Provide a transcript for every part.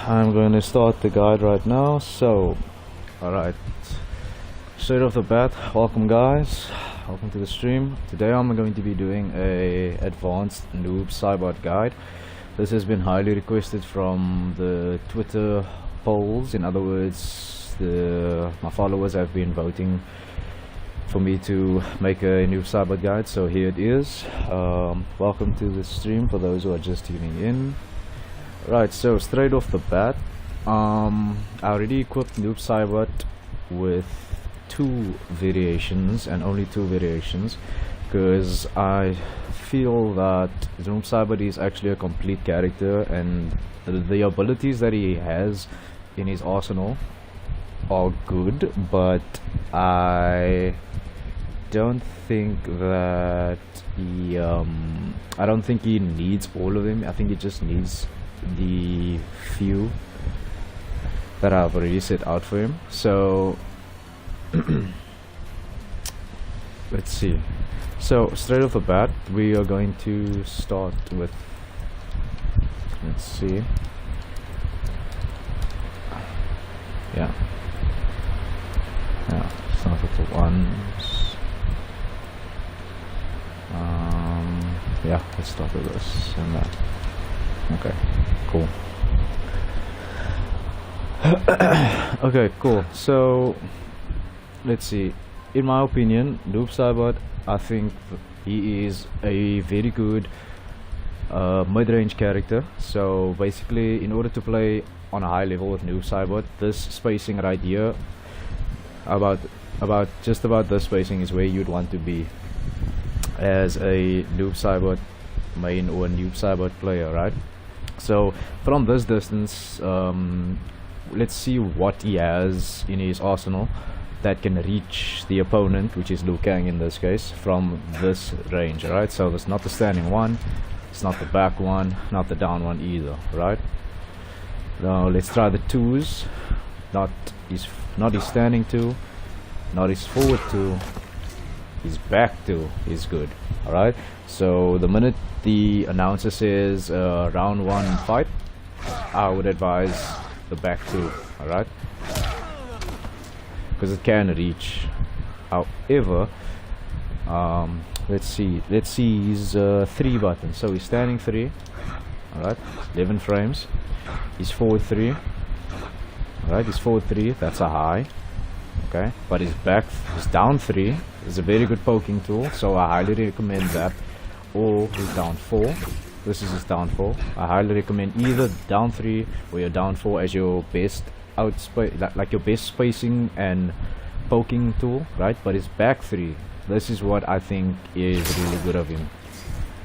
I'm going to start the guide right now. So, alright, straight off the bat, welcome guys, welcome to the stream. Today I'm going to be doing a advanced Noob Saibot guide. This has been highly requested from the Twitter polls. In other words, my followers have been voting for me to make a Noob Saibot guide, so here it is. Welcome to the stream for those who are just tuning in. Right, so straight off the bat, I already equipped Noob Saibot with two variations, and only two variations, because I feel that Noob Saibot is actually a complete character, and the abilities that he has in his arsenal are good, but I don't think that I don't think he needs all of them. I think he just needs the few that I've already set out for him. So let's see. So straight off the bat, we are going to start with, let's see, start with the ones. Let's start with this and that. Okay, cool. Okay, cool. So let's see. In my opinion, Noob Saibot, I think he is a very good mid-range character. So basically, in order to play on a high level with Noob Saibot, this spacing right here, just about this spacing is where you'd want to be as a Noob Saibot main or a Noob Saibot player, right? So from this distance, let's see what he has in his arsenal that can reach the opponent, which is Liu Kang in this case, from this range, right? So it's not the standing one, it's not the back one, not the down one either, right? Now let's try the twos. Not his standing two, not his forward two, his back two is good. Alright, so the minute the announcer says round one fight, I would advise the back two, alright, because it can reach. However, let's see his 3 button. So he's standing 3, alright, 11 frames. He's forward 3, alright, he's forward 3, that's a high. Okay, but his back is down 3 is a very good poking tool, so I highly recommend that. Or his down 4. This is his down 4. I highly recommend either down 3 or your down 4 as your best like your best spacing and poking tool, right? But his back 3, this is what I think is really good of him,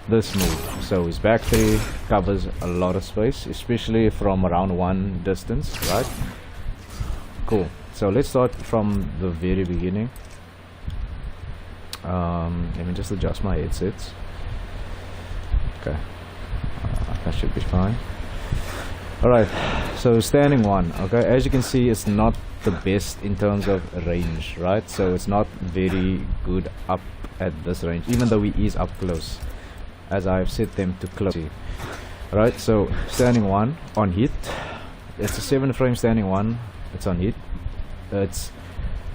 this move. So his back 3 covers a lot of space, especially from around 1 distance, right? Cool. So let's start from the very beginning. Let me just adjust my headsets. Okay, that should be fine. Alright, so standing 1. Okay, as you can see, it's not the best in terms of range, right? So it's not very good up at this range, even though he is up close, as I've set them to close. Alright, so standing 1 on hit. It's a 7 frame standing 1. It's on hit. It's,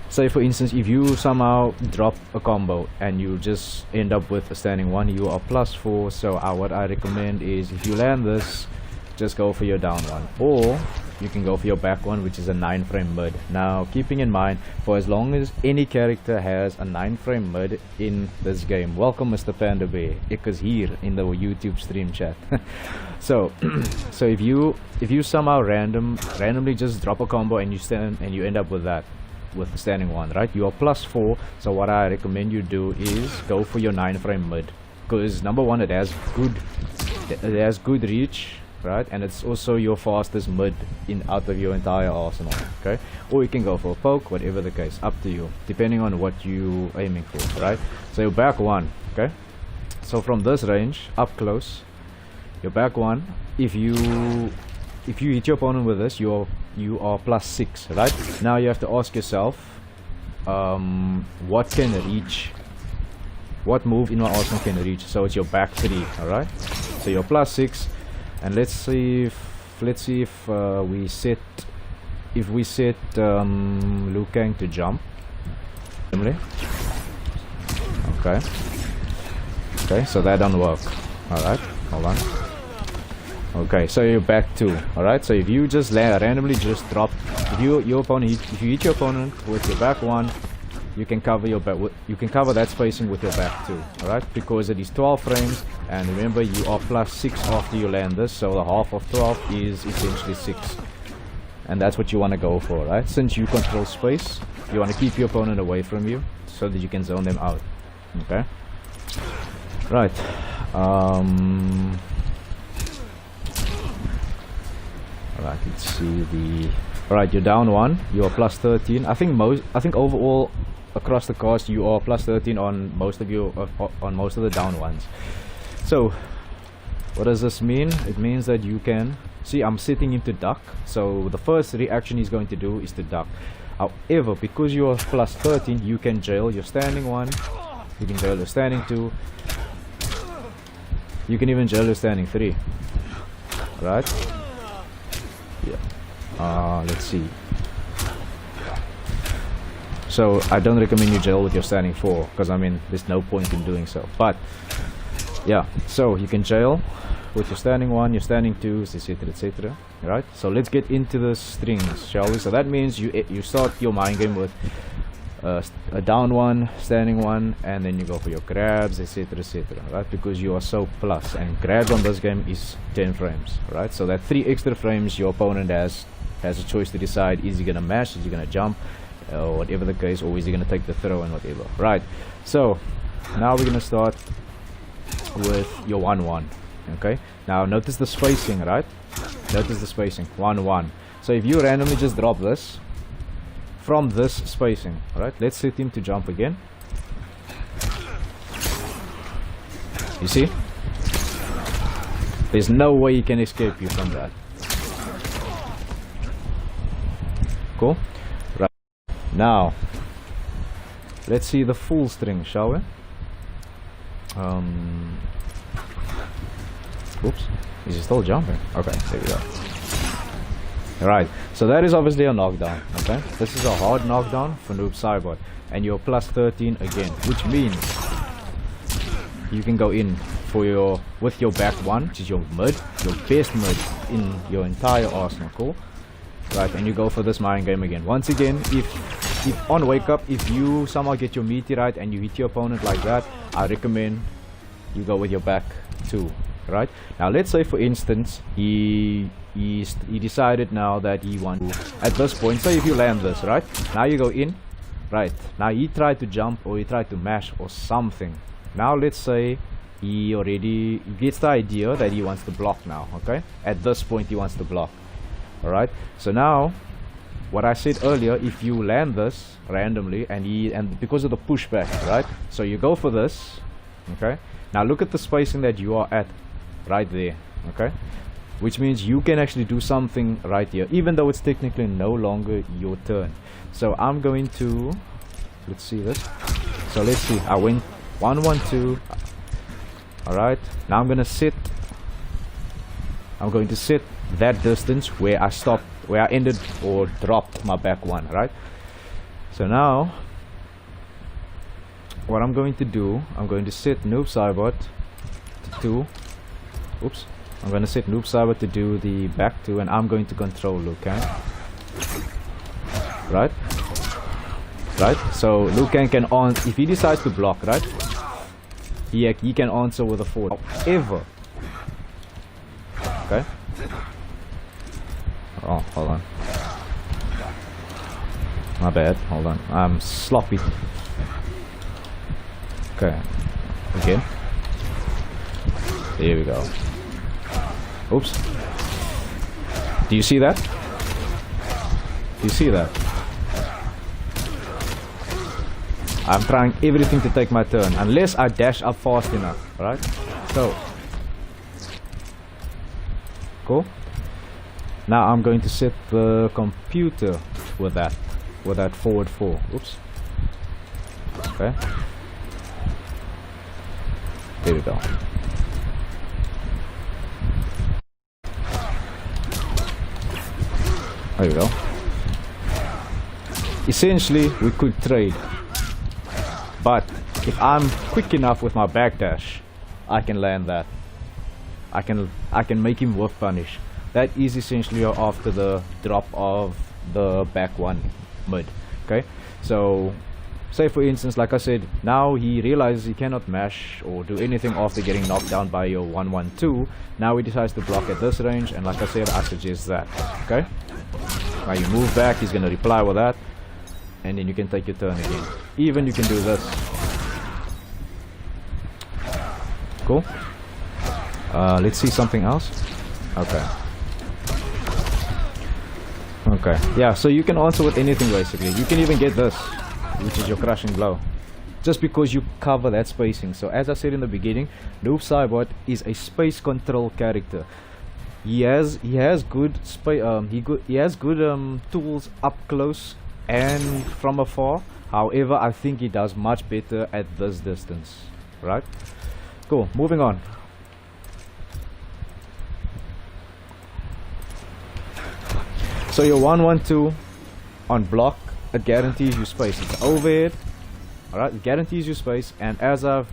say for instance, if you somehow drop a combo and you just end up with a standing 1, you are +4. So what I recommend is, if you land this, just go for your down 1, or you can go for your back 1, which is a 9 frame mid. Now keeping in mind, for as long as any character has a 9 frame mid in this game, welcome Mr. Panda Bear, because here in the YouTube stream chat. So if you somehow randomly just drop a combo and you end up with that, with the standing 1, right, you are +4. So what I recommend you do is go for your 9 frame mid, because number 1, it has good reach, right, and it's also your fastest mid out of your entire arsenal. Okay, or you can go for a poke, whatever the case, up to you, depending on what you aiming for, right? So your back 1, okay, so from this range up close, your back 1, if you hit your opponent with this, you are +6, right? Now you have to ask yourself, what can reach, what move in my arsenal can reach? So it's your back 3, alright, so you're +6. And let's see if let's see if we set Liu Kang to jump. Okay, so that don't work. Alright, hold on. Okay, so you're back 2. Alright, so if you just randomly just drop, if you hit your opponent with your back 1, you can cover your back. You can cover that spacing with your back 2. Alright, because it is 12 frames, and remember you are +6 after you land this, so the half of 12 is essentially 6, and that's what you want to go for, right? Since you control space, you want to keep your opponent away from you so that you can zone them out. Okay. Right. Alright, let's see the. Alright, you're down 1. You are +13. I think overall across the cast you are +13 on most of the down ones. So what does this mean? It means that you can see I'm setting him to duck. So the first reaction he's going to do is to duck. However, because you are +13, you can jail your standing 1. You can jail your standing 2. You can even jail your standing 3. Right? Yeah. Let's see. So I don't recommend you jail with your standing 4, because I mean there's no point in doing so. But yeah, so you can jail with your standing 1, your standing 2s, etc, etc. Right? So let's get into the strings, shall we? So that means you start your mind game with a down 1, standing 1, and then you go for your grabs, etc, etc. Right? Because you are so plus, and grabs on this game is 10 frames. Right? So that 3 extra frames your opponent has a choice to decide: is he gonna mash, is he gonna jump, or whatever the case, or is he gonna take the throw and whatever. Right? So now we're gonna start with your 1-1. Okay, now notice the spacing, right? Notice the spacing, 1-1. So if you randomly just drop this from this spacing, right? Let's set him to jump again. You see? There's no way he can escape you from that. Cool? Right. Now, let's see the full string, shall we? Oops, is he still jumping? Okay, there we go. Alright, so that is obviously a knockdown. Okay, this is a hard knockdown for Noob Saibot, and you're +13 again, which means you can go in for with your back 1, which is your mid, your best mid in your entire arsenal. Cool? Right, and you go for this mind game again. Once again, if on wake up, if you somehow get your meaty right and you hit your opponent like that, I recommend you go with your back 2. Right, now let's say for instance he decided now that he wants to, at this point, say if you land this, right, now you go in, right, now he tried to jump or he tried to mash or something. Now let's say he gets the idea that he wants to block now. Okay, at this point he wants to block. Alright, so now what I said earlier, if you land this randomly and because of the pushback, right, so you go for this. Okay, now look at the spacing that you are at right there. Okay, which means you can actually do something right here, even though it's technically no longer your turn. So I'm going to, let's see this. So let's see, I went 1-1-2. Alright, now I'm going to set that distance where I stopped, where I ended or dropped my back 1. Right, so now what I'm going to do, I'm going to set Noob Saibot to 2. Oops. I'm going to set Noob Saibot to do the back 2, and I'm going to control Liu Kang. Right? Right? So Liu Kang can answer, if he decides to block, right? He can answer with a forward. However, okay? Oh, hold on. My bad. Hold on. I'm sloppy. Okay. Again. There we go. Oops. Do you see that? Do you see that? I'm trying everything to take my turn unless I dash up fast enough, right? So cool. Now I'm going to set the computer with that forward 4. Oops. Okay. There we go. There you go. Essentially, we could trade. But if I'm quick enough with my backdash, I can land that. I can make him work punish. That is essentially after the drop of the back one mid. Okay, so say for instance, like I said, now he realizes he cannot mash or do anything after getting knocked down by your 1-1-2. Now he decides to block at this range, and like I said, I suggest that. Okay, now you move back, he's gonna reply with that, and then you can take your turn again. Even you can do this. Cool. Let's see something else. Okay. Okay, yeah, so you can answer with anything basically. You can even get this, which is your crushing blow, just because you cover that spacing. So as I said in the beginning, Noob Saibot is a space control character. He has good tools up close and from afar. However, I think he does much better at this distance. Right? Cool, moving on. So your 1-1-2 on block, it guarantees you space. It's overhead, alright, it guarantees you space, and as I've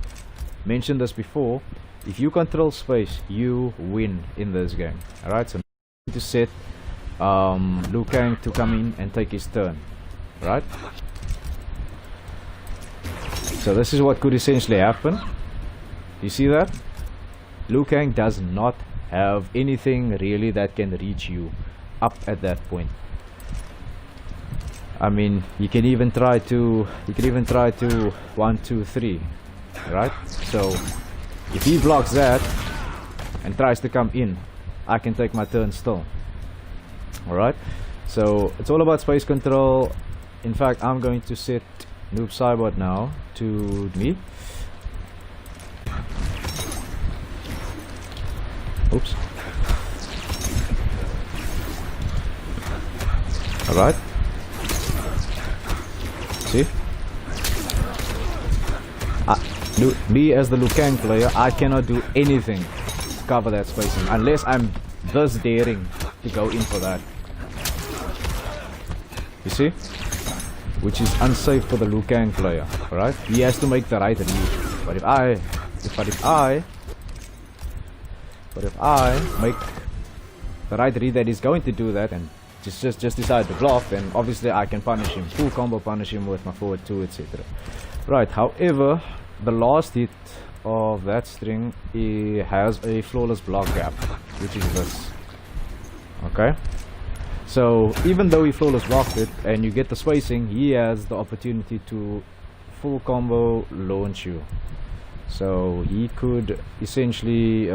mentioned this before, if you control space, you win in this game. Alright, so you need to set Liu Kang to come in and take his turn. Right? So this is what could essentially happen. You see that? Liu Kang does not have anything really that can reach you up at that point. I mean, you can even try to 1-2-3, right? So if he blocks that and tries to come in, I can take my turn still. Alright, so it's all about space control. In fact, I'm going to set Noob Saibot now to me. Oops. Alright. See? Me as the Liu Kang player, I cannot do anything to cover that spacing unless I'm thus daring to go in for that. You see? Which is unsafe for the Liu Kang player, right? He has to make the right read. But if I make the right read that he's going to do that and just decide to block, then obviously I can punish him, full combo punish him with my forward 2, etc. Right, however, the last hit of that string has a flawless block gap, which is this. Okay, so even though he flawless blocked it and you get the spacing, he has the opportunity to full combo launch you. So he could essentially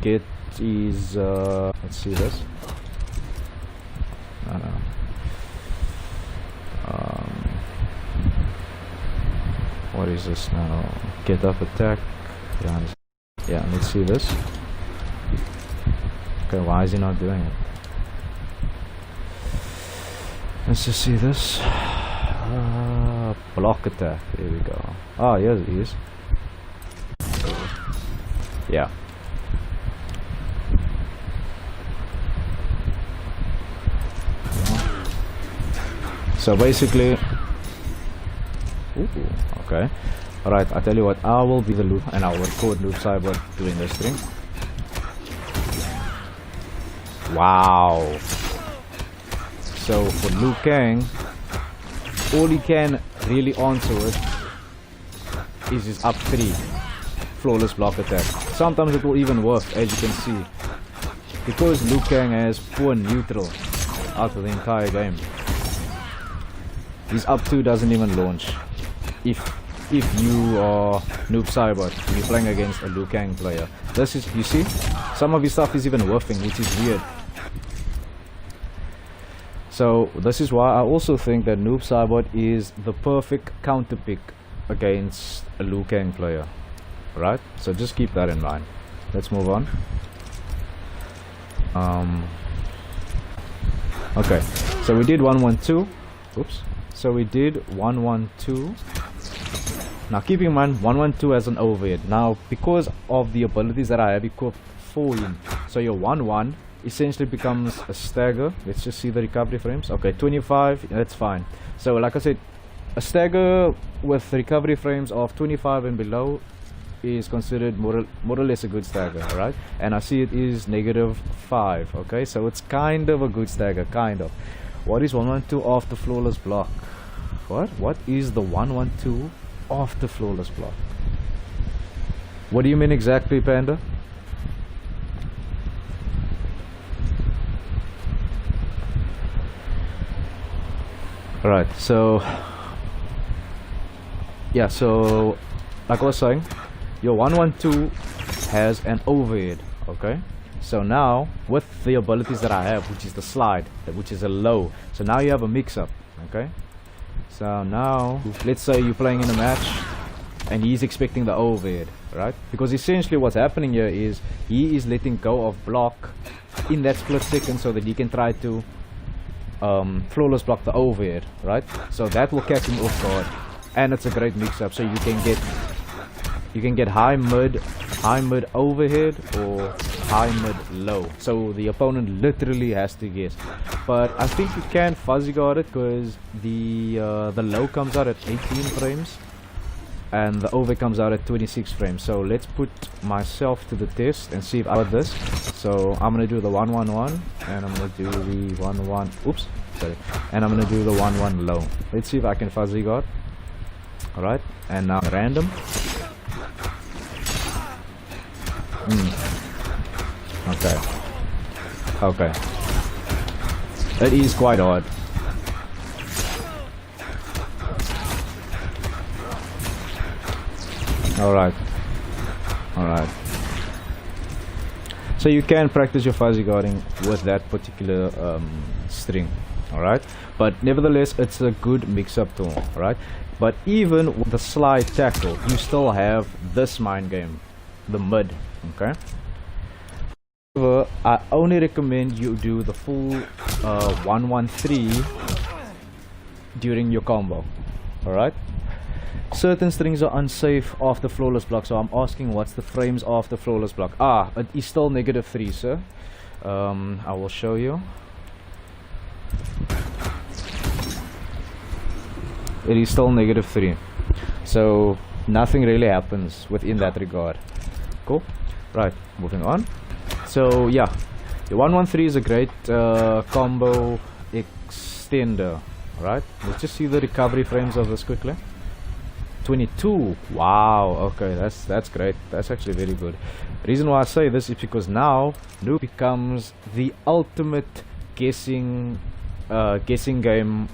get his let's see this. What is this now? Get up attack. Yeah, let's see this. Okay, why is he not doing it? Let's just see this. Block attack. There we go. Oh, yes, he is. Yeah. So basically, ooh, okay. Alright, I tell you what, I will be the loop and I will record Noob Saibot doing this thing. Wow. So for Liu Kang, all he can really answer with is his up 3 flawless block attack. Sometimes it will even work, as you can see, because Liu Kang has poor neutral out of the entire game. His up 2 doesn't even launch. If you are Noob Saibot and you're playing against a Liu Kang player, this is, you see, some of his stuff is even whiffing, which is weird. So this is why I also think that Noob Saibot is the perfect counter pick against a Liu Kang player. Right? So just keep that in mind. Let's move on. Okay, so we did 1-1-2. Oops. So we did 1-1-2. Now keep in mind 1-1-2 as an overhead. Now because of the abilities that I have equipped for him, so your 1-1 essentially becomes a stagger. Let's just see the recovery frames. Okay, 25, that's fine. So like I said, a stagger with recovery frames of 25 and below is considered more or less a good stagger, right? And I see it is -5. Okay, so it's kind of a good stagger, kind of. What is 112 off the flawless block? What is the 112 off the flawless block? What do you mean exactly, Panda? Alright, so yeah, so like I was saying, your 112 has an overhead, okay? So now with the abilities that I have, which is the slide, which is a low, so now you have a mix-up, okay? So now let's say you're playing in a match and he's expecting the overhead, right? Because essentially what's happening here is he is letting go of block in that split second so that he can try to flawless block the overhead, right? So that will catch him off guard, and it's a great mix-up. So you can get high mid overhead or high mid low. So the opponent literally has to guess. But I think you can fuzzy guard it because the low comes out at 18 frames and the over comes out at 26 frames. So let's put myself to the test and see if I got this. So I'm gonna do the 111 and I'm gonna do the 11. Oops, sorry. And I'm gonna do the 11 low. Let's see if I can fuzzy guard. All right, and now random. Okay. Okay. It is quite hard. Alright. Alright. So you can practice your fuzzy guarding with that particular string. Alright. But nevertheless, it's a good mix-up tool. Alright. But even with the slide tackle, you still have this mind game. The mid. Okay. However, I only recommend you do the full 113 during your combo. Alright. Certain strings are unsafe off the flawless block, so I'm asking what's the frames off the flawless block. It is still -3, sir. I will show you. It is still -3, so nothing really happens within that regard. Cool. Right, moving on. So yeah, the 113 is a great combo extender. Right, let's just see the recovery frames of this quickly. 22. Wow. Okay, that's great. That's actually very good. Reason why I say this is because now Noob becomes the ultimate guessing game,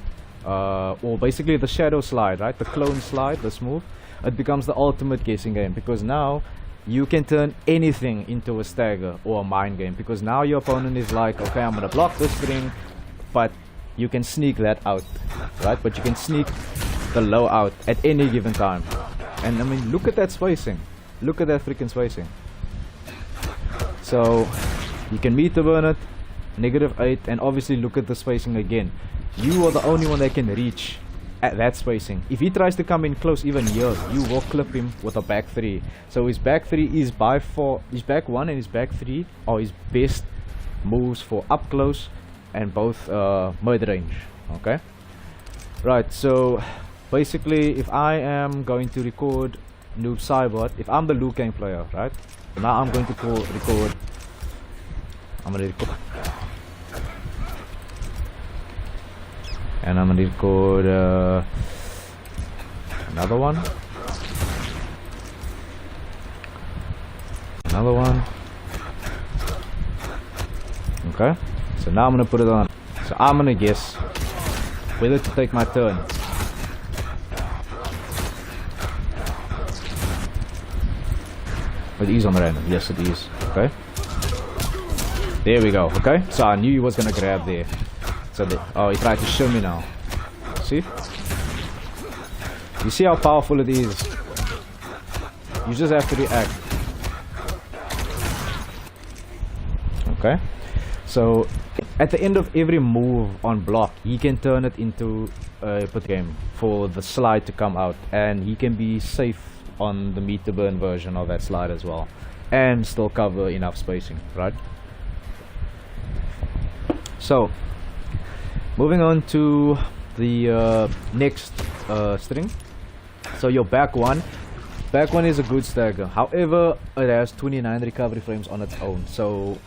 or basically the shadow slide, right? The clone slide, this move. It becomes the ultimate guessing game because now you can turn anything into a stagger or a mind game, because now your opponent is like, okay, I'm gonna block this string, but you can sneak that out, right? But you can sneak the low out at any given time. And I mean, look at that spacing. Look at that freaking spacing. So you can meter burn it, -8, and obviously look at the spacing again. You are the only one that can reach at that spacing. If he tries to come in close even here, you will clip him with a back 3. So his back 3 is by far, his back 1 and his back 3 are his best moves for up close and both mid range. Okay, right. So basically, if I am going to record Noob Saibot, if I'm the Liu Kang player, right? Now I'm going to record. I'm gonna record, and I'm gonna record another one, another one. Okay. So now I'm gonna put it on. So I'm gonna guess whether to take my turn. It is on random. Yes, it is. Okay. There we go. Okay. So I knew he was gonna grab there. So oh, he tried to show me now. See? You see how powerful it is? You just have to react. Okay. So at the end of every move on block, he can turn it into a put game for the slide to come out, and he can be safe on the meter burn version of that slide as well, and still cover enough spacing, right? So moving on to the next string. So your back one is a good stagger. However, it has 29 recovery frames on its own. So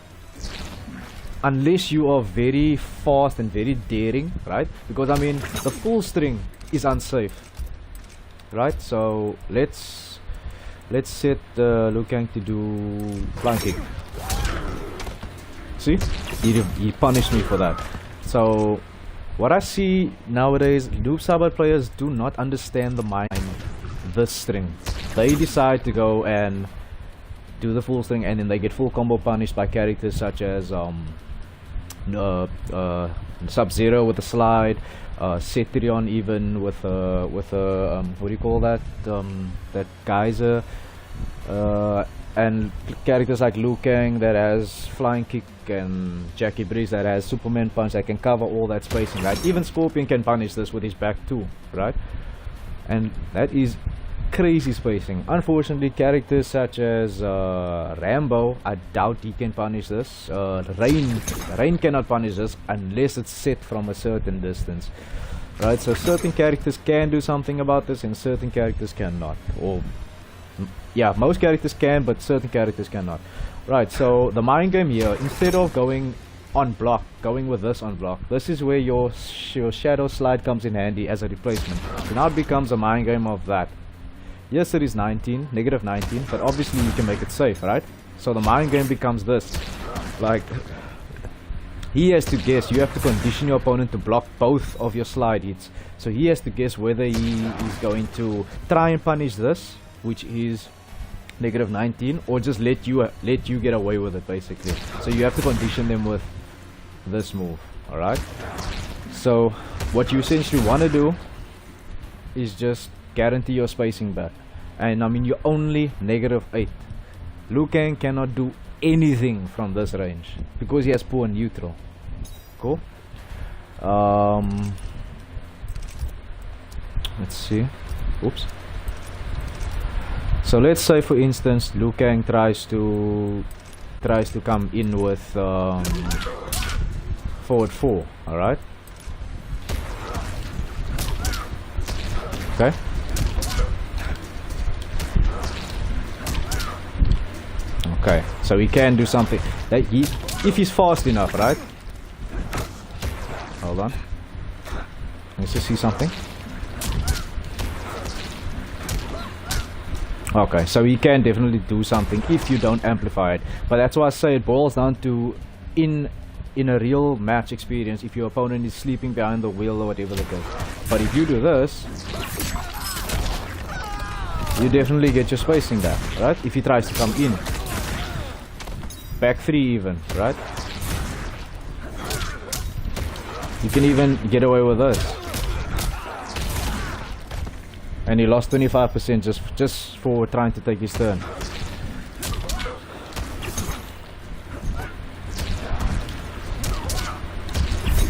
unless you are very fast and very daring, right? Because I mean the full string is unsafe, right? So let's set Liu Kang to do flying kick. See, he punished me for that. So what I see nowadays, Noob Saibot players do not understand the mind this string. They decide to go and do the full string, and then they get full combo punished by characters such as Sub-Zero with a slide, Cetrion even with a what do you call that, that geyser, and characters like Liu Kang that has flying kick, and Jackie Breeze that has Superman punch that can cover all that spacing, right? Even Scorpion can punish this with his back too, right? And that is crazy spacing. Unfortunately, characters such as Rambo, I doubt he can punish this. Rain cannot punish this unless it's set from a certain distance, right? So certain characters can do something about this and certain characters cannot, or yeah, most characters can, but certain characters cannot, right? So the mind game here, instead of going on block, going with this on block, this is where your shadow slide comes in handy as a replacement. So now it becomes a mind game of that. Yes, it is negative 19, but obviously you can make it safe, right? So the mind game becomes this, like he has to guess. You have to condition your opponent to block both of your slide hits, so he has to guess whether he is going to try and punish this, which is negative 19, or just let you get away with it, basically. So you have to condition them with this move. Alright, so what you essentially want to do is just guarantee your spacing back, and I mean you're only negative 8. Liu Kang cannot do anything from this range because he has poor neutral. Cool. Let's see. Oops. So let's say, for instance, Liu Kang tries to come in with forward 4. All right. Okay. Okay. So he can do something. That if he's fast enough, right? Hold on. Let's just see something. Okay, so he can definitely do something if you don't amplify it. But that's why I say it boils down to, in a real match experience, if your opponent is sleeping behind the wheel or whatever the case. But if you do this, you definitely get your spacing back, right? If he tries to come in. Back 3 even, right? You can even get away with this. And he lost 25% just for trying to take his turn.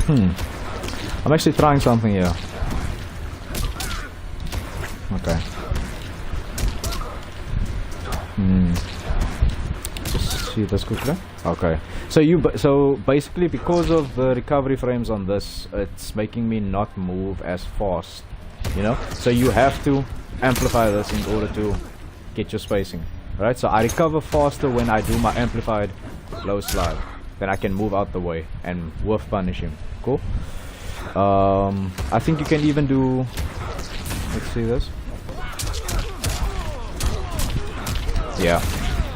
I'm actually trying something here. Okay. Just see this quickly. Okay. So basically, because of the recovery frames on this, it's making me not move as fast. You know, so you have to amplify this in order to get your spacing, right? So I recover faster when I do my amplified low slide. Then I can move out the way and whiff punish him. Cool. I think you can even do, let's see this. Yeah.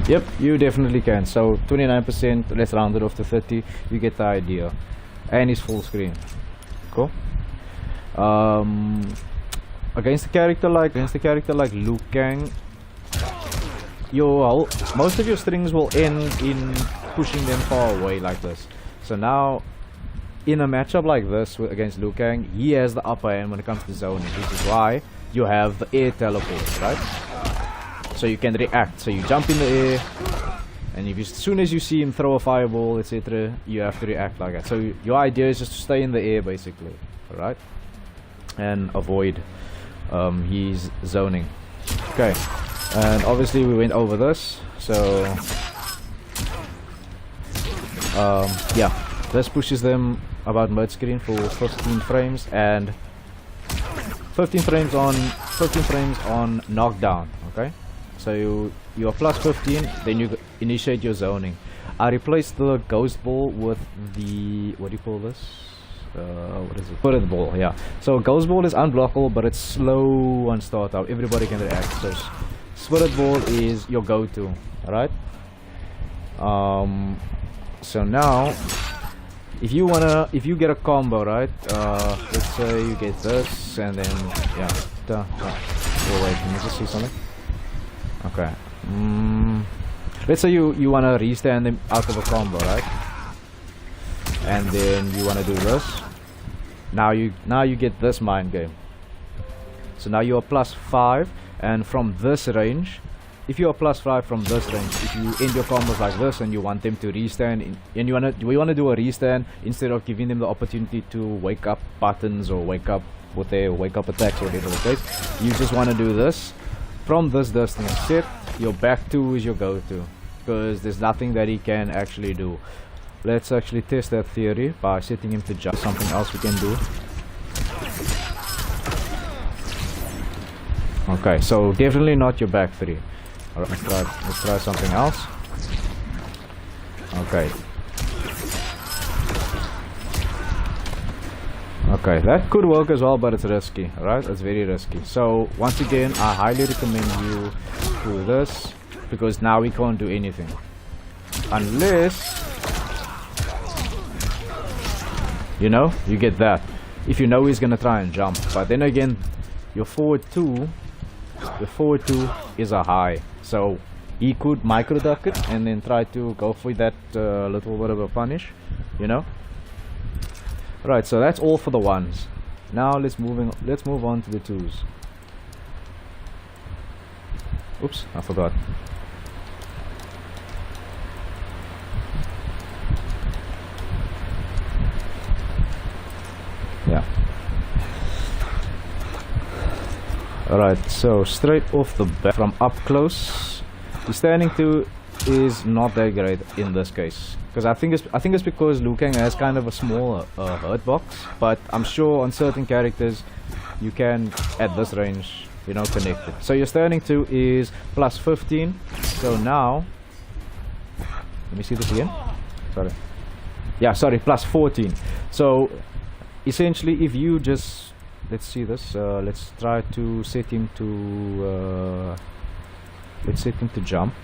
Yep, you definitely can. So 29%, let's round it off to 30. You get the idea. And it's full screen. Cool. Against a character like Liu Kang, most of your strings will end in pushing them far away like this. So now, in a matchup like this against Liu Kang, he has the upper hand when it comes to zoning, which is why you have the air teleport, right? So you can react. So you jump in the air, and as soon as you see him throw a fireball, etc., you have to react like that. So your idea is just to stay in the air, basically, alright, and avoid he's zoning. Okay, and obviously we went over this, so yeah, This pushes them about mid-screen for 15 frames and 15 frames on knockdown. Okay, so you are plus 15, then you initiate your zoning. I replaced the ghost ball with the, what do you call this? What is it? Spirit ball. Yeah. So ghost ball is unblockable, but it's slow on startup. Everybody can react. So spirit ball is your go-to. All right. So now, if you get a combo, right? Let's say you get this, and then yeah. Oh wait, let me just see something. Okay. Let's say you wanna restand them out of a combo, right? And then you wanna do this. Now you get this mind game. So now you are plus 5, and from this range, if you are plus 5 from this range, if you end your combos like this and you want them to restand, and we wanna do a restand instead of giving them the opportunity to wake up buttons or wake up with their wake up attacks or whatever the case, you just wanna do this. From this distance, set your back 2 is your go-to, because there's nothing that he can actually do. Let's actually test that theory by setting him to jump. Something else we can do. Okay, so definitely not your back 3. Alright, let's try something else. Okay. Okay, that could work as well, but it's risky. Alright, it's very risky. So once again, I highly recommend you do this, because now we can't do anything unless you get that. If you know he's gonna try and jump, but then again, your forward 2 is a high, so he could micro duck it and then try to go for that little bit of a punish, Right, so that's all for the 1s. Now let's move on to the 2s. Oops, I forgot. Yeah. Alright, so straight off the bat, from up close, the standing 2 is not that great in this case, because I think it's because Liu Kang has kind of a small hurt box, but I'm sure on certain characters you can at this range connect it. So your standing 2 is plus 15. So now let me see this again. Sorry, plus 14. So essentially, if you just, let's see this, let's try to set him to jump.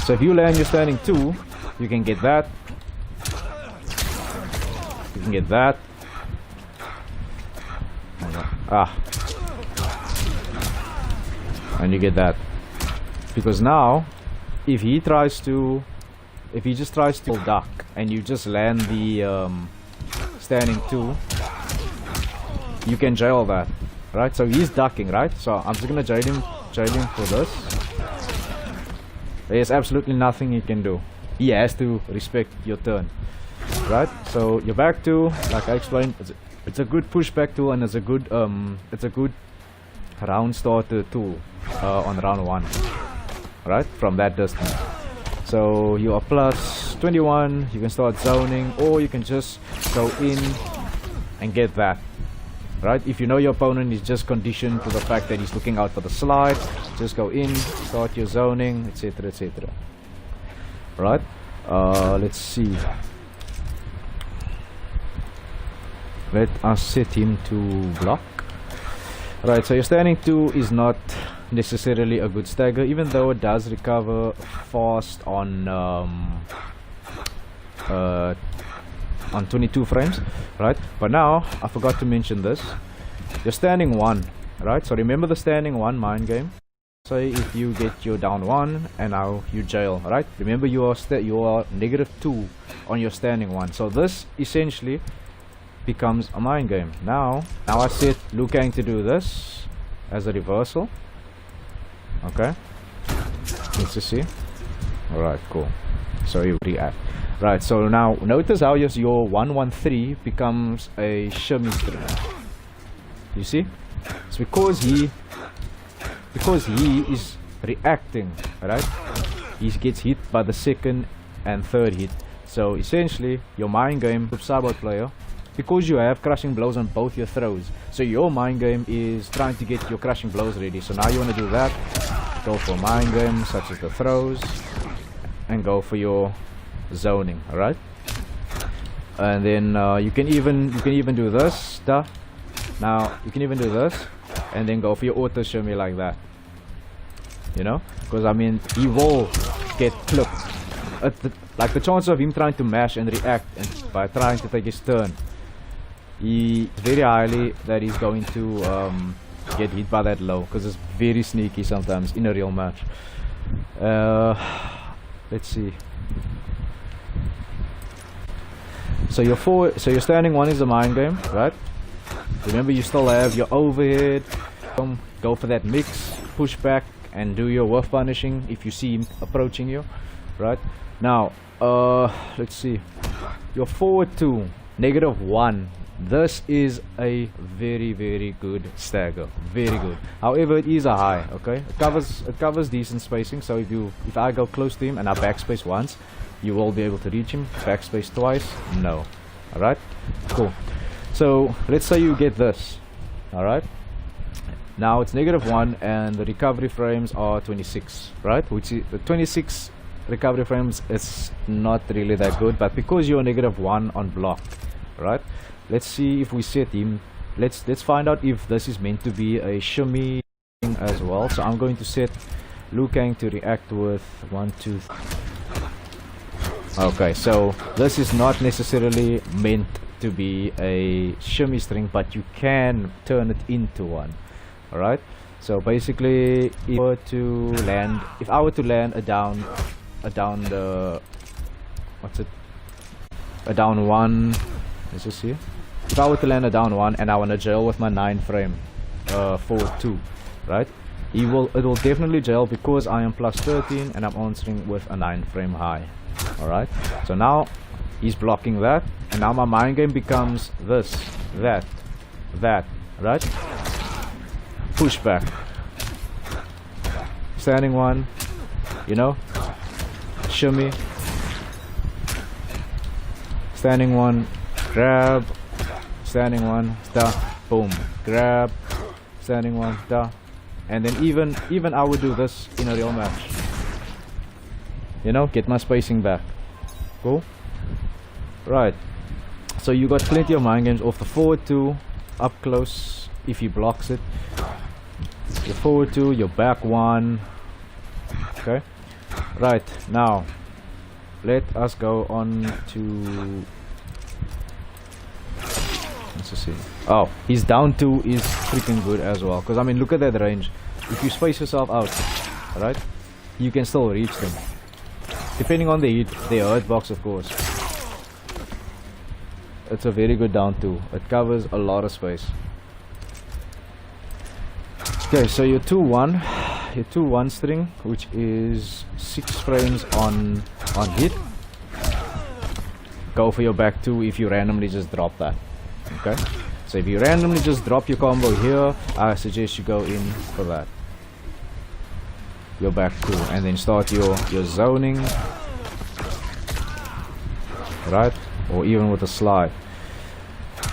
So if you land your standing 2, you can get that, and you get that, because now if he just tries to duck and you just land the standing 2, you can jail that, right? So he's ducking, right? So I'm just gonna jail him for this. There's absolutely nothing he can do. He has to respect your turn, right? So your back 2, like I explained, it's a good pushback tool, and it's a good round starter tool on round 1, right? From that distance. So you are plus 21, you can start zoning, or you can just go in and get that, right? If you know your opponent is just conditioned to the fact that he's looking out for the slide, just go in, start your zoning, etc, etc. Right? Let's see. Let us set him to block. Right, so your standing 2 is not necessarily a good stagger, even though it does recover fast on 22 frames, right? But now I forgot to mention this. You're standing 1, right? So remember the standing 1 mind game. Say if you get your down 1 and now you jail, right? Remember you are -2 on your standing 1. So this essentially becomes a mind game. Now I set Liu Kang to do this as a reversal. Okay, let's just see. Alright, cool. So you react. Right, so now notice how your 113 becomes a shimmy 3. You see? It's because he is reacting, right? He gets hit by the second and third hit. So essentially, your mind game, Noob Saibot player, because you have crushing blows on both your throws, so your mind game is trying to get your crushing blows ready. So now you want to do that, go for mind game such as the throws, and go for your zoning. All right, and then you can even do this stuff. Now you can even do this, and then go for your auto shimmy like that. You know, because I mean, he will get clipped. Like the chance of him trying to mash and react and by trying to take his turn, very highly that he's going to get hit by that low, because it's very sneaky sometimes in a real match. Let's see. So your standing one is a mind game, right? Remember, you still have your overhead. Go for that mix, push back, and do your whiff punishing if you see him approaching you, right? Now, let's see. Your forward 2, -1. This is a very good stagger, very good. However, it is a high. Okay, it covers decent spacing. So if I go close to him and I backspace once, you will be able to reach him. Backspace twice, no. All right, cool. So let's say you get this. All right. Now it's -1 and the recovery frames are 26, right? Which is the 26 recovery frames is not really that good, but because you're -1 on block, right? Let's see if we set him. Let's find out if this is meant to be a shimmy as well. So I'm going to set Liu Kang to react with 1, 2, 3. Okay, so this is not necessarily meant to be a shimmy string, but you can turn it into one. All right. So basically, if I were to land a down one. Let's just see. If I were to land a down one and I want to jail with my 9 frame forward 2, right? It will definitely jail because I am plus 13 and I'm answering with a 9 frame high. All right. So now he's blocking that, and now my mind game becomes this, that, right? Push back, standing one, you know, shimmy, standing one, grab, standing one, da, boom, grab, standing one, da, and then even I would do this in a real match. You know, get my spacing back. Cool. Right. So you got plenty of mind games off the forward 2, up close if he blocks it. Your forward 2, your back 1. Okay. Right, now let us go on to, let's just see. Oh, his down 2 is freaking good as well, because I mean, look at that range. If you space yourself out, right, you can still reach them, depending on the hurt box, of course. It's a very good down 2. It covers a lot of space. Okay, so your 2-1 string, which is 6 frames on hit. Go for your back 2 if you randomly just drop that. Okay, so if you randomly just drop your combo here, I suggest you go in for that, your back 2, and then start your zoning, right, or even with a slide.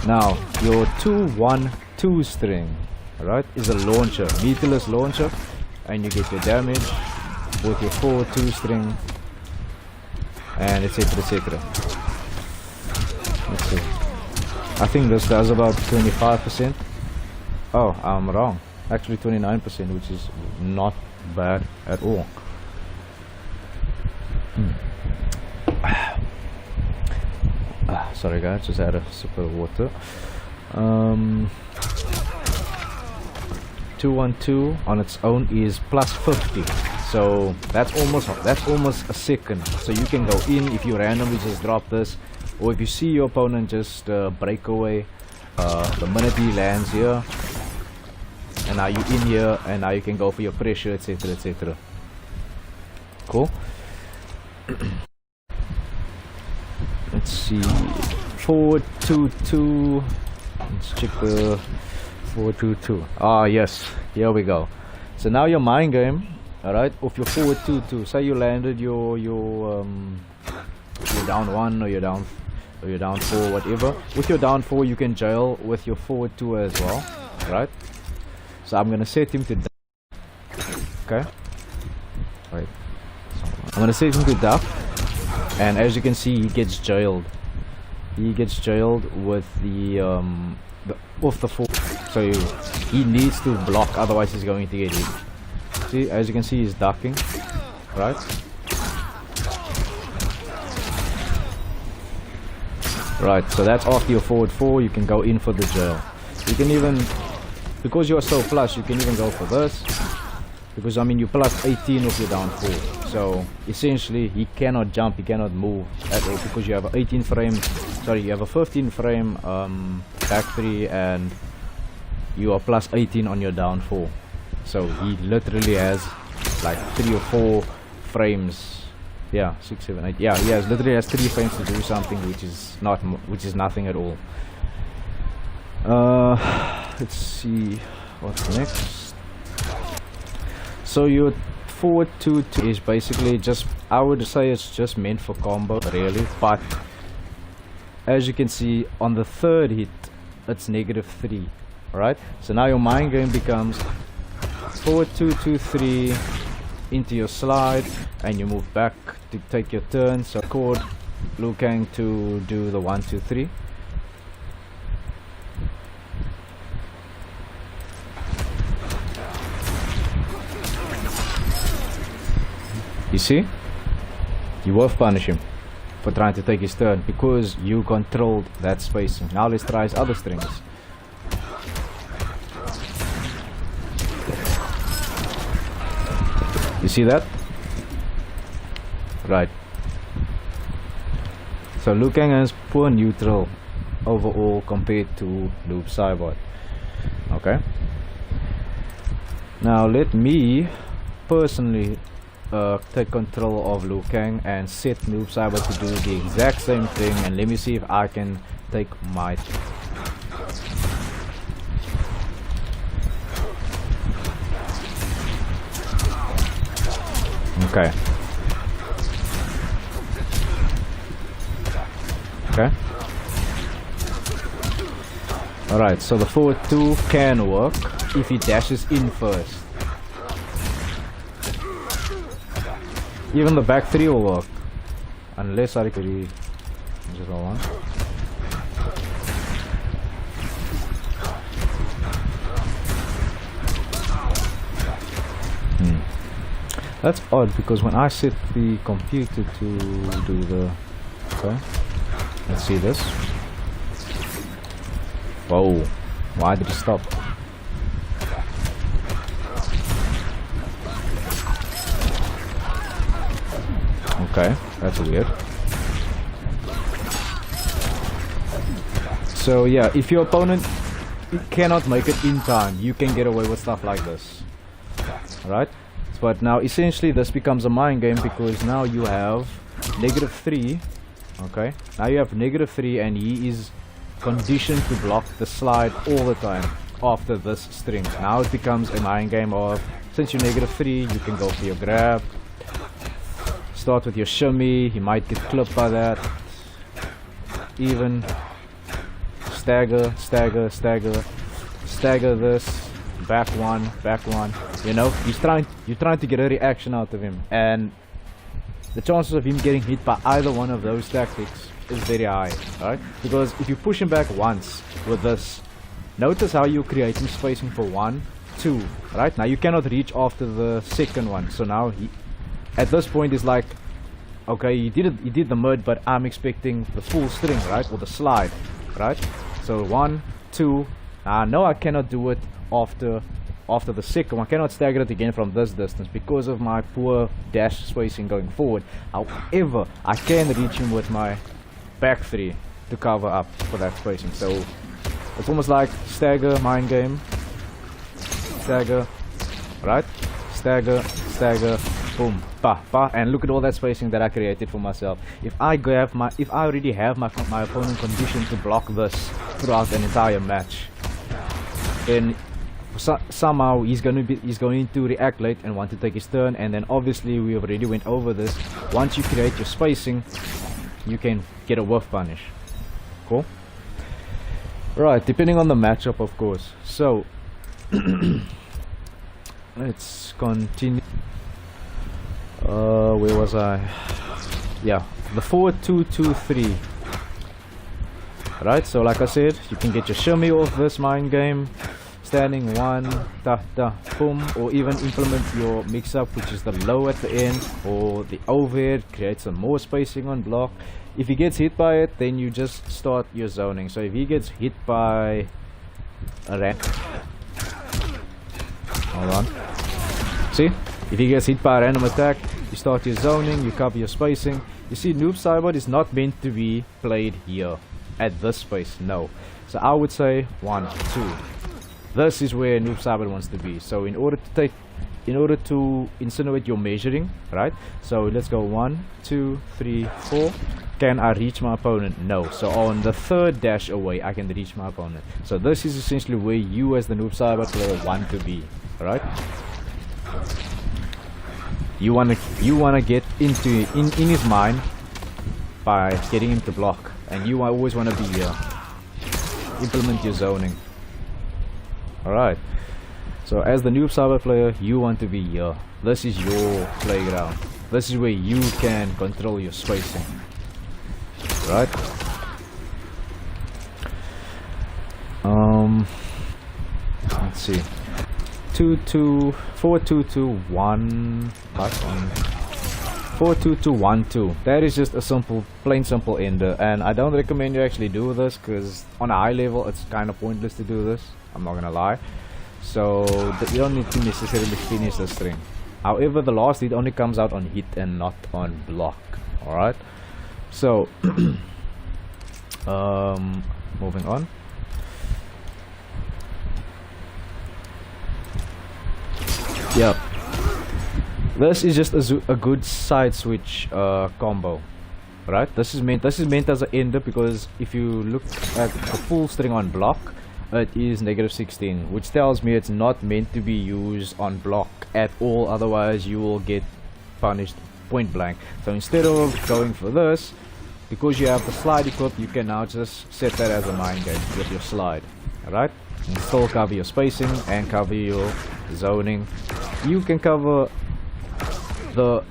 Now your 2-1-2 string, right, is a launcher, meterless launcher, and you get your damage with your 4-2 string, and etc, etc. Let's see. I think this does about 25%. Oh, I'm wrong. Actually 29%, which is not bad at all. Sorry guys, just had a sip of water. 2-1-2 on its own is plus 50, so that's almost a second. So you can go in if you randomly just drop this, or if you see your opponent just break away the minute he lands here, and now you in here, and now you can go for your pressure, etc, etc. Cool. Let's see, 4-2-2. Let's check the 4-2-2. Ah, yes, here we go. So now your mind game, all right, of your forward 2-2. Say you landed your you're down 1 or you're down 4, whatever. With your down 4 you can jail with your forward 2 as well, right? So I'm gonna set him to duck. Okay, wait, I'm gonna set him to duck, and as you can see he gets jailed. He gets jailed with the off the 4, so he needs to block, otherwise he's going to get hit. See, as you can see he's ducking, right? Right, so that's after your forward 4, you can go in for the jail. You can even, because you are so flush, you can even go for this. Because I mean you're plus 18 with your down 4. So essentially he cannot jump, he cannot move at all, because you have a 18 frame, sorry, you have a 15 frame back 3 and you are plus 18 on your down 4. So he literally has like 3 or 4 frames. Yeah, 6, 7, 8. Yeah, he literally has 3 frames to do something, which is nothing at all. Let's see what's next. So your forward 2 is basically just, I would say it's just meant for combo really, but as you can see on the 3rd hit it's -3. Alright, so now your mind game becomes forward 2, 2, 3 into your slide, and you move back to take your turn. So record Liu Kang to do the 1, 2, 3. You see, you will punish him for trying to take his turn because you controlled that spacing. Now let's try his other strings. You see that? Right. So Liu Kang has poor neutral overall compared to Noob Saibot. Okay. Now let me personally take control of Liu Kang and set Noob Saibot to do the exact same thing, and let me see if I can take my okay. Okay. Alright, so the forward 2 can work if he dashes in first. Even the back 3 will work. Unless I could just hold on. That's odd because when I set the computer to do the... Okay. Let's see this. Whoa. Why did it stop? Okay, that's weird. So yeah, if your opponent cannot make it in time, you can get away with stuff like this. Alright? But now essentially this becomes a mind game because now you have -3. Okay, now you have -3 and he is conditioned to block the slide all the time after this string. Now it becomes a mind game of, since you're -3, you can go for your grab, start with your shimmy, he might get clipped by that, even stagger, stagger, stagger, stagger this, back one, you know, you're trying to get a reaction out of him, and the chances of him getting hit by either one of those tactics is very high, right? Because if you push him back once with this, notice how you're creating spacing for 1, 2, right? Now you cannot reach after the second one, so now he, at this point, is like, okay, he did the mid, but I'm expecting the full string, right? Or the slide, right? So 1, 2, I know I cannot do it after the second one. I cannot stagger it again from this distance because of my poor dash spacing going forward. However, I can reach him with my back 3 to cover up for that spacing. So it's almost like stagger, mind game, stagger, right? Stagger, stagger, boom, pa, pa, and look at all that spacing that I created for myself. If I already have my opponent conditioned to block this throughout an entire match, then somehow he's going to react late and want to take his turn. And then obviously we already went over this. Once you create your spacing, you can get a whiff punish. Cool. Right, depending on the matchup, of course. So let's continue. Where was I? Yeah, the 4-2-2-3. Right, so like I said, you can get your shimmy off this mind game, standing one, da da, boom, or even implement your mix-up, which is the low at the end, or the overhead, create some more spacing on block. If he gets hit by it, then you just start your zoning. So if he gets hit by a ramp, hold on, see, if he gets hit by a random attack, you start your zoning, you cover your spacing. You see, Noob Saibot is not meant to be played here at this space, no. So I would say 1, 2. This is where Noob Saibot wants to be. So in order to insinuate your measuring, right? So let's go 1, 2, 3, 4. Can I reach my opponent? No. So on the third dash away, I can reach my opponent. So this is essentially where you as the Noob Saibot player want to be, right? You wanna get into in his mind by getting him to block, and you always wanna be here. Implement your zoning. Alright. So as the Noob Saibot player, you want to be here. This is your playground. This is where you can control your spacing. Right? Let's see. 4-2-2-1. 4-2-2-1-2. That is just a simple, plain simple ender, and I don't recommend you actually do this because on a high level it's kind of pointless to do this. I'm not gonna lie. So you don't need to necessarily finish the string. However, the last hit only comes out on hit and not on block. All right. So moving on. Yep. This is just a good side switch combo, right? This is meant as an ender because if you look at the full string on block, it is -16, which tells me it's not meant to be used on block at all. Otherwise, you will get punished point blank. So instead of going for this, because you have the slide equipped, you can now just set that as a mind game with your slide, alright? And still cover your spacing and cover your zoning. You can cover the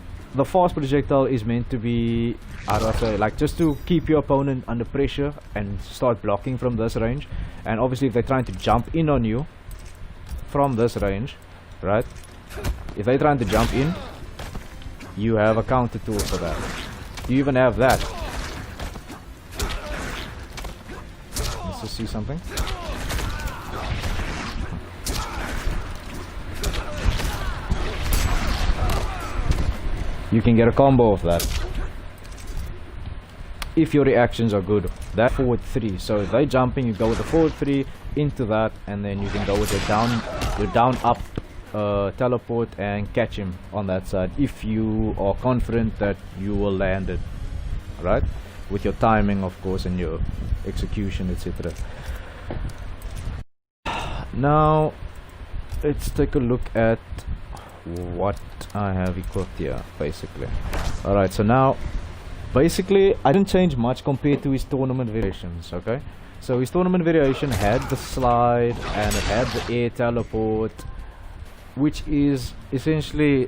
fast projectile is meant to be, how do I say, like just to keep your opponent under pressure and start blocking from this range. And obviously if they're trying to jump in on you from this range, right? If they're trying to jump in, you have a counter tool for that. You even have that. Let's just see something. You can get a combo of that if your reactions are good. That forward 3. So if they're jumping, you go with the forward 3 into that, and then you can go with your down up teleport and catch him on that side if you are confident that you will land it, right? With your timing, of course, and your execution, etc. Now let's take a look at what I have equipped here, basically. Alright, so now basically I didn't change much compared to his tournament variations. Okay, so his tournament variation had the slide and it had the air teleport, which is essentially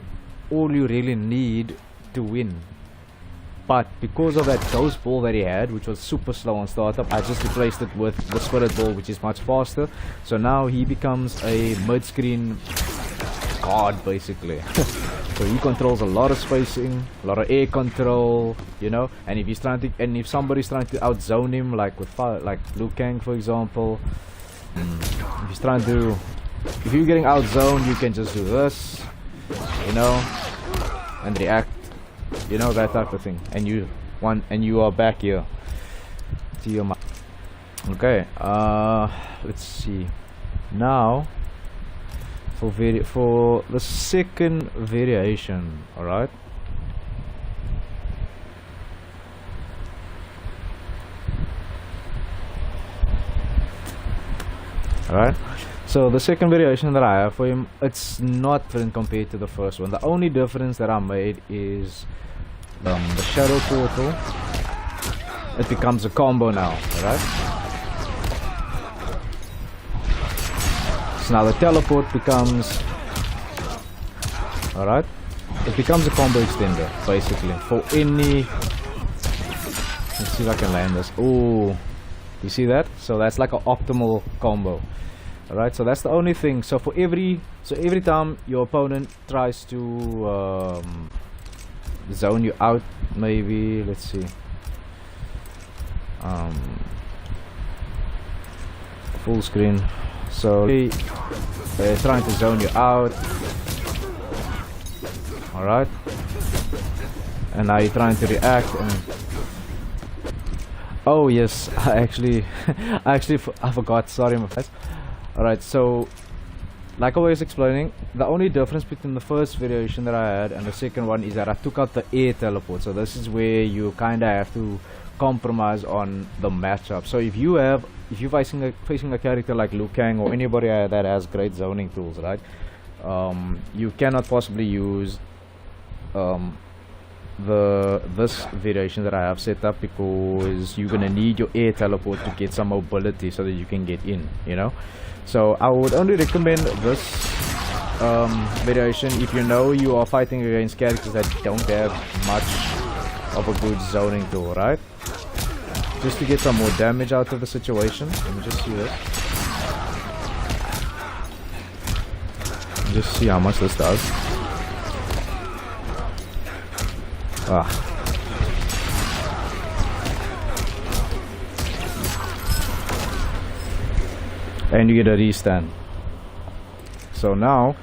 all you really need to win. But because of that ghost ball that he had, which was super slow on startup, I just replaced it with the spirit ball, which is much faster. So now he becomes a mid-screen god, basically. So he controls a lot of spacing, a lot of air control, you know. And if he's trying to, and if somebody's trying to outzone him, like with like Liu Kang, for example, if he's trying to, if you're getting outzoned, you can just do this, you know, and react, you know, that type of thing. And you are back here to your mind. Okay, let's see now. For the second variation, alright. Alright, so the second variation that I have for him, it's not different compared to the first one. The only difference that I made is the shadow portal it becomes a combo now, alright? So now the teleport becomes, alright, it becomes a combo extender basically for any. Let's see if I can land this. Oh, you see that? So that's like an optimal combo. Alright, so that's the only thing. So for every time your opponent tries to zone you out, maybe, let's see, full screen. So they're trying to zone you out, alright, and now you're trying to react. And oh yes, I forgot, sorry my guys. Alright, so like I was explaining, the only difference between the first variation that I had and the second one is that I took out the air teleport. So this is where you kinda have to compromise on the matchup. So if you're facing a character like Liu Kang or anybody that has great zoning tools, right? You cannot possibly use this variation that I have set up, because you're gonna need your air teleport to get some mobility so that you can get in, you know. So I would only recommend this variation if you know you are fighting against characters that don't have much of a good zoning tool, right? Just to get some more damage out of the situation. Let me just see this. Just see how much this does. And you get a restand. So now,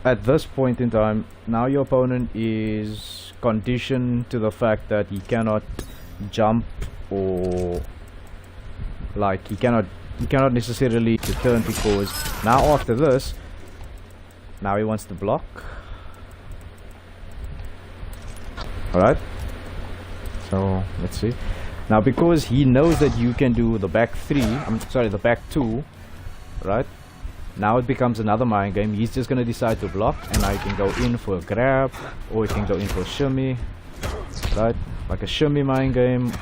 at this point in time, now your opponent is conditioned to the fact that he cannot jump, or like he cannot necessarily turn, because now after this, now he wants to block. Alright, so let's see. Now because he knows that you can do the back the back two, right? Now it becomes another mind game. He's just gonna decide to block, and now you can go in for a grab, or you can go in for a shimmy, right? Like a shimmy mind game,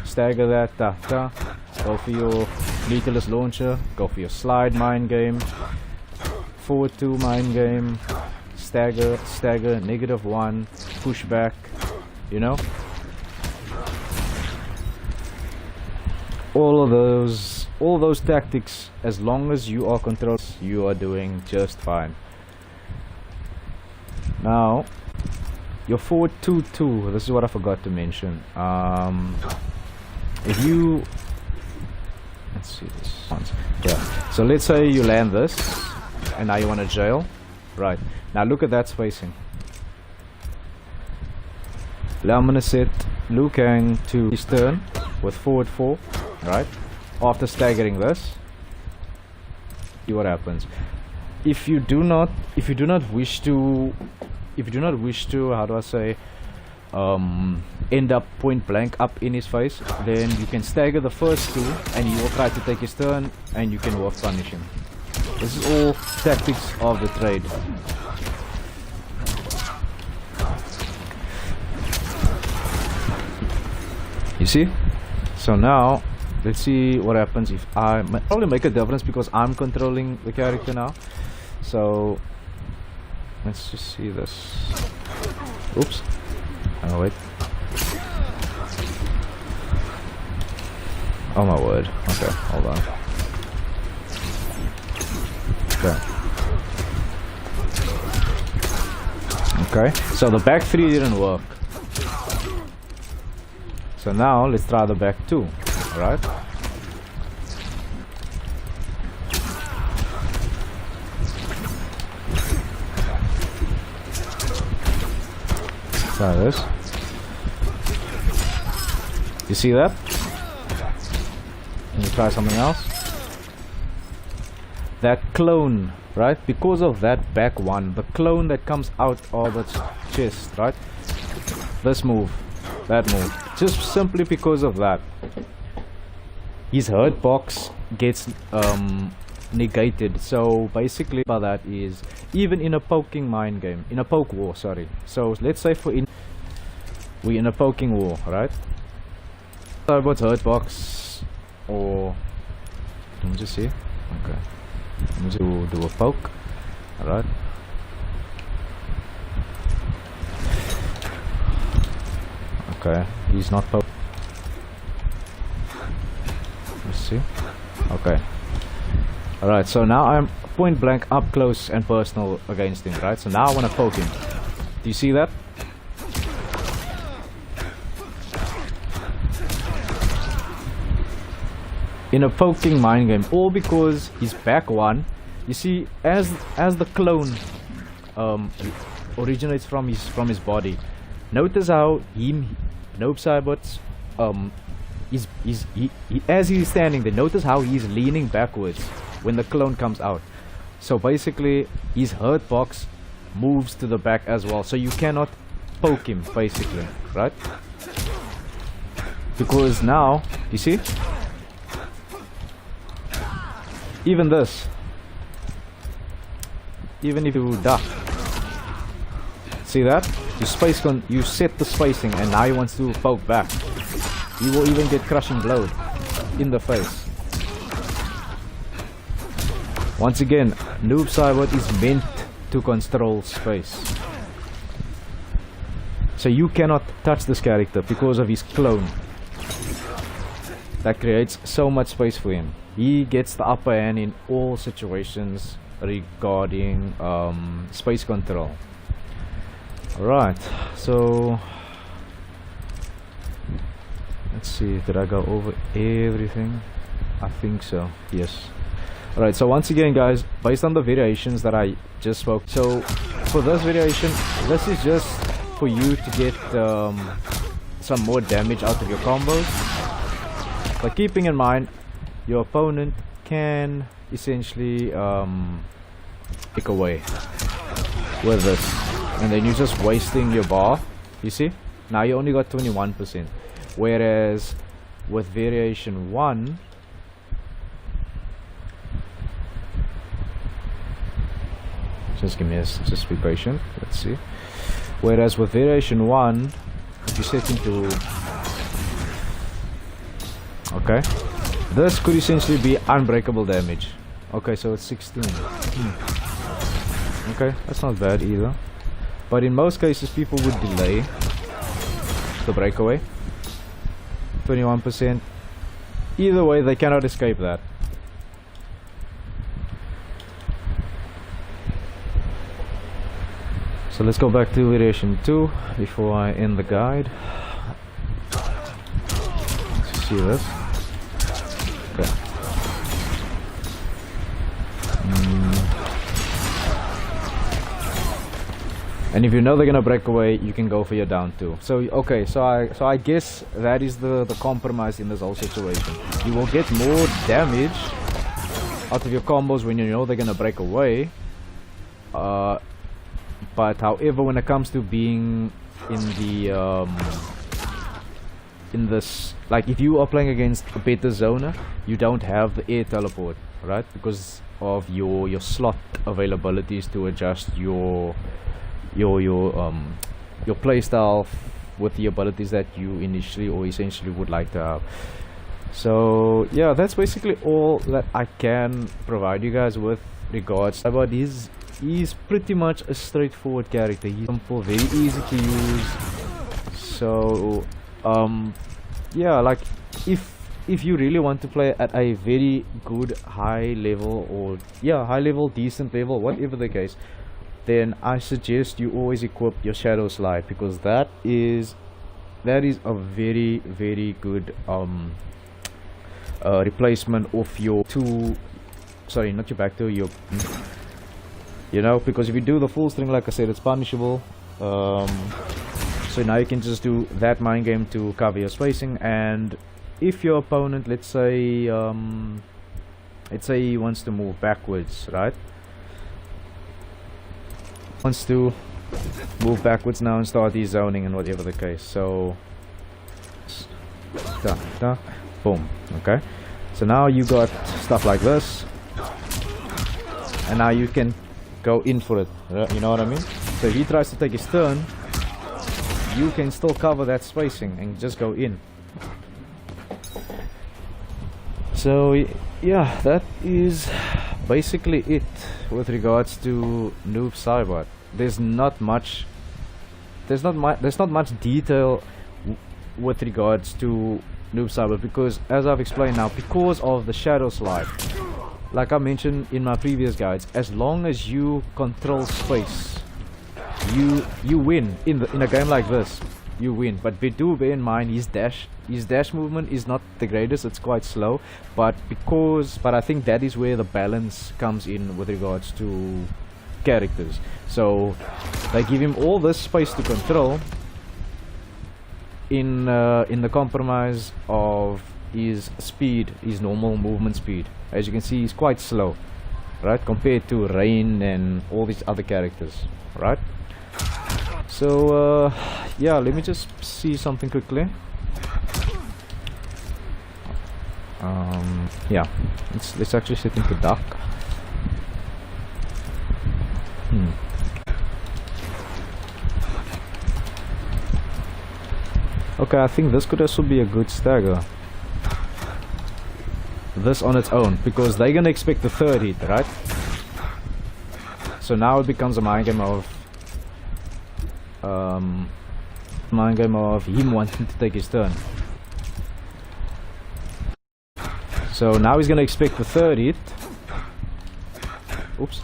stagger that, go for your lethalist launcher, go for your slide mind game, forward 2 mind game, stagger, -1, push back, you know? All those tactics, as long as you are controlled, you are doing just fine. Now your forward 2-2, this is what I forgot to mention. If you, let's see this once. Yeah, so let's say you land this and now you want to jail, right? Now look at that spacing. Now I'm gonna set Liu Kang to his turn with forward 4, right? After staggering this, see what happens. If you do not wish to, how do I say, end up point blank up in his face, then you can stagger the first 2 and he will try to take his turn and you can wolf punish him. This is all tactics of the trade. You see? So now let's see what happens if I probably make a difference because I'm controlling the character now. So let's just see this. Oops. Oh wait. Oh my word. Okay, hold on. Okay, so the back 3 didn't work. So now let's try the back 2. Alright. Try this. You see that? Can you try something else? That clone, right? Because of that back 1, the clone that comes out of the chest, right? This move, that move, just simply because of that, his hurt box gets negated. So basically by that is, even in a poking mind game, in a poke war, sorry. So let's say we're in a poking war, right? Saibot's hurt box, or let me just see. Okay, let me just do a poke. Alright. Okay, he's not poke. Let's see. Okay. Alright, so now I'm point blank up close and personal against him, right? So now I want to poke him. Do you see that? In a poking mind game, all because he's back one. You see, as the clone originates from his body. Notice how Noob Saibot's as he's standing there, notice how he's leaning backwards when the clone comes out. So basically his hurt box moves to the back as well, so you cannot poke him basically, right? Because now you see, even this, even if you duck, see that? You set the spacing, and now he wants to poke back. He will even get crushing blow in the face. Once again, Noob Saibot is meant to control space. So you cannot touch this character because of his clone. That creates so much space for him. He gets the upper hand in all situations regarding space control. Alright, so let's see, did I go over everything? I think so, yes. Alright, so once again guys, based on the variations that I just spoke, so for this variation, this is just for you to get some more damage out of your combos. But keeping in mind, your opponent can essentially pick away with this. And then you're just wasting your bar. You see? Now you only got 21%. Whereas with variation 1, just be patient. Let's see. Whereas with variation 1, if you set into, okay, this could essentially be unbreakable damage. Okay, so it's 16. Okay, that's not bad either. But in most cases, people would delay the breakaway. 21%. Either way, they cannot escape that. So let's go back to variation 2 before I end the guide. Let's see this. Okay. And if you know they're gonna break away, you can go for your down 2. So okay, so I guess that is the compromise in this whole situation. You will get more damage out of your combos when you know they're gonna break away. But however, when it comes to being in the in this, like if you are playing against a better zoner, you don't have the air teleport, right? Because of your slot availabilities to adjust your playstyle with the abilities that you initially or essentially would like to have. So yeah, that's basically all that I can provide you guys with regards about he's pretty much a straightforward character. He's simple, very easy to use. So yeah, like if you really want to play at a very good high level, or yeah, high level, decent level, whatever the case, then I suggest you always equip your Shadow Slide, because that is a very, very good replacement of your you know, because if you do the full string, like I said, it's punishable. So now you can just do that mind game to cover your spacing. And if your opponent, let's say he wants to move backwards, right? Wants to move backwards now and start his zoning and whatever the case. So boom. Okay, so now you got stuff like this, and now you can go in for it, you know what I mean? So if he tries to take his turn, you can still cover that spacing and just go in. So yeah, that is basically it with regards to Noob Saibot. There's not much detail with regards to Noob Saibot, because as I've explained now, because of the shadow slide, like I mentioned in my previous guides, as long as you control space, you win in a game like this. You win, but do bear in mind his dash movement is not the greatest. It's quite slow, but I think that is where the balance comes in with regards to characters. So they give him all this space to control in the compromise of his speed, his normal movement speed. As you can see, he's quite slow, right, compared to Rain and all these other characters, right? So yeah, let me just see something quickly. Yeah, let's actually set into duck. Okay, I think this could also be a good stagger. This on its own, because they're gonna expect the third hit, right? So now it becomes a mind game of him wanting to take his turn. So now he's gonna expect the third hit. Oops.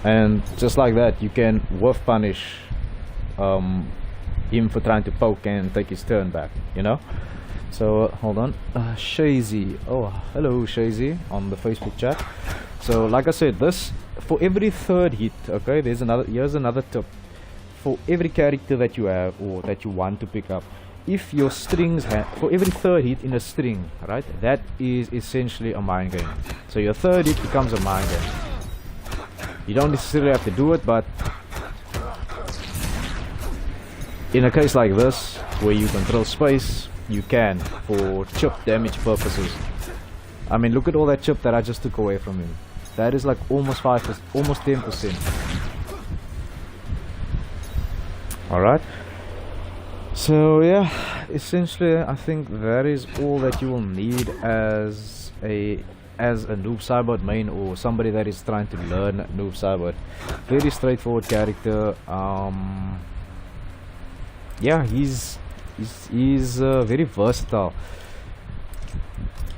And just like that, you can whiff punish him for trying to poke and take his turn back, you know? So hold on, Shazy. Oh, hello Shazy on the Facebook chat. So like I said, this for every third hit, okay, here's another tip. For every character that you have or that you want to pick up, if your strings for every third hit in a string, right, that is essentially a mind game. So your third hit becomes a mind game. You don't necessarily have to do it, but in a case like this where you control space, you can, for chip damage purposes. I mean, look at all that chip that I just took away from him. That is like almost 5%, almost 10%. Alright. So yeah, essentially I think that is all that you will need as a Noob Saibot main, or somebody that is trying to learn Noob Saibot. Very straightforward character. Yeah, he's very versatile.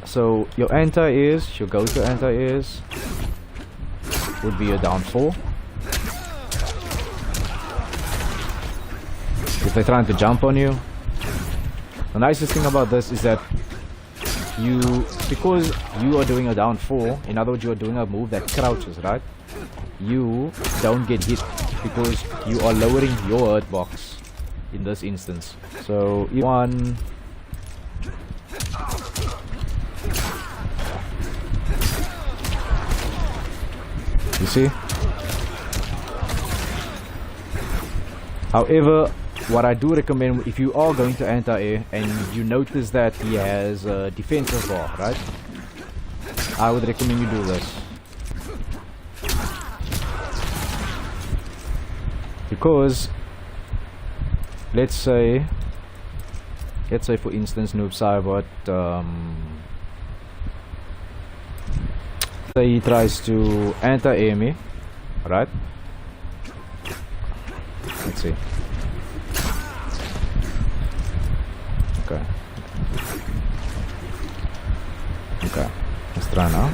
So your anti-airs, your go-to anti-airs would be a down 4. If they're trying to jump on you. The nicest thing about this is that because you are doing a down 4, in other words, you are doing a move that crouches, right? You don't get hit because you are lowering your hurt box in this instance. So one, you see? However, what I do recommend, if you are going to anti-air and you notice that he has a defensive bar, right, I would recommend you do this. Because let's say for instance Noob Saibot, say he tries to anti-air me, right? Let's see. Okay. Okay. Let's try now.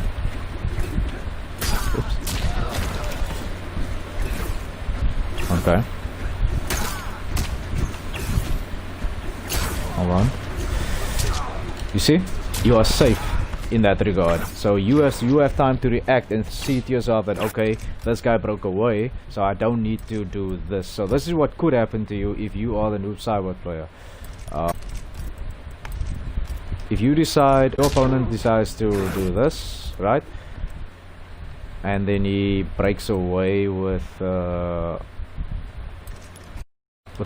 Oops. Okay. Hold on. You see? You are safe in that regard. So you have time to react and see to yourself that, okay, this guy broke away, so I don't need to do this. So this is what could happen to you if you are the Noob Saibot player. If you decide, your opponent decides to do this, right, and then he breaks away with a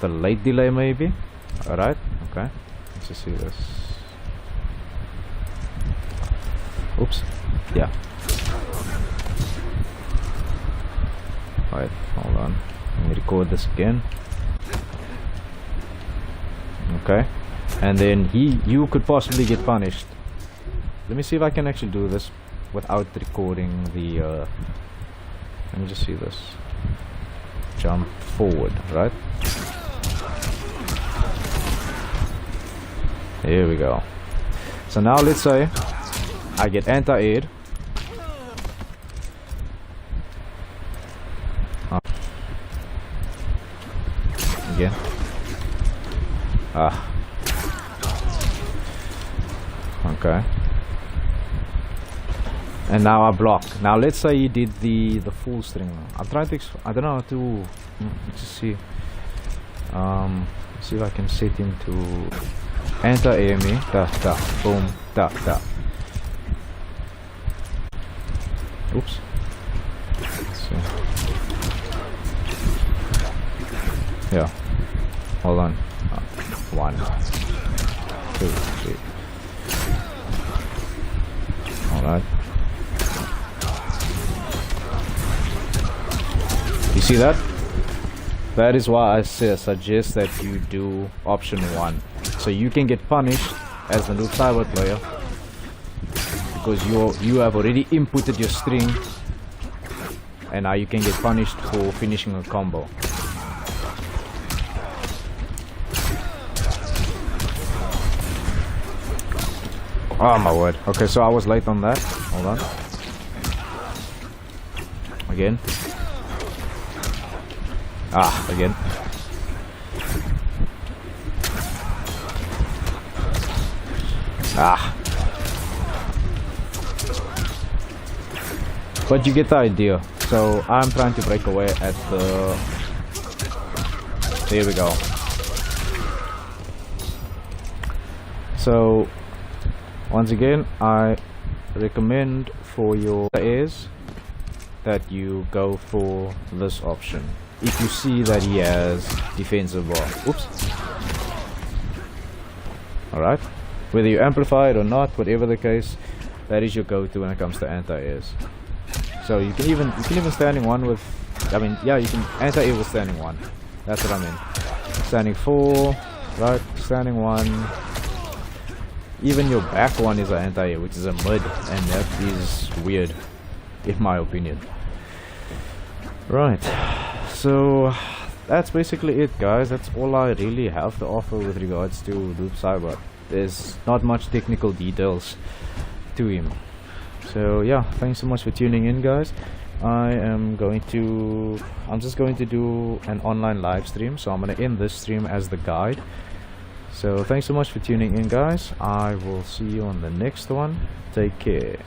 late delay maybe. Alright, okay, let's just see this. Oops, yeah. Alright, hold on, let me record this again. Okay, and then you could possibly get punished. Let me see if I can actually do this without recording the let me just see this. Jump forward, right? Here we go. So now let's say I get anti-air. Again. Okay. And now I block. Now let's say you did the full string. I'm trying to I don't know how to let's see. See if I can set him to anti-air me. Da da boom da da. Oops. Let's see. Yeah. Hold on. 1, 2, 3. Alright. You see that? That is why I suggest that you do option 1. So you can get punished as the Noob Saibot player because you have already inputted your string, and now you can get punished for finishing a combo. Oh my word. Okay, so I was late on that. Hold on. Again. Again. But you get the idea. So I'm trying to break away at the... There we go. So once again, I recommend for your airs that you go for this option. If you see that he has defensive bar. Oops. Alright. Whether you amplify it or not, whatever the case, that is your go-to when it comes to anti-airs. So you can even standing 1 with, I mean, yeah, you can anti-air with standing 1. That's what I mean. Standing 4, right? Standing 1. Even your back one is an anti-air, which is a mid, and that is weird, in my opinion. Right. So that's basically it, guys. That's all I really have to offer with regards to Noob Saibot. There's not much technical details to him. So yeah, thanks so much for tuning in, guys. I'm just going to do an online live stream, so I'm going to end this stream as the guide. So thanks so much for tuning in, guys. I will see you on the next one. Take care.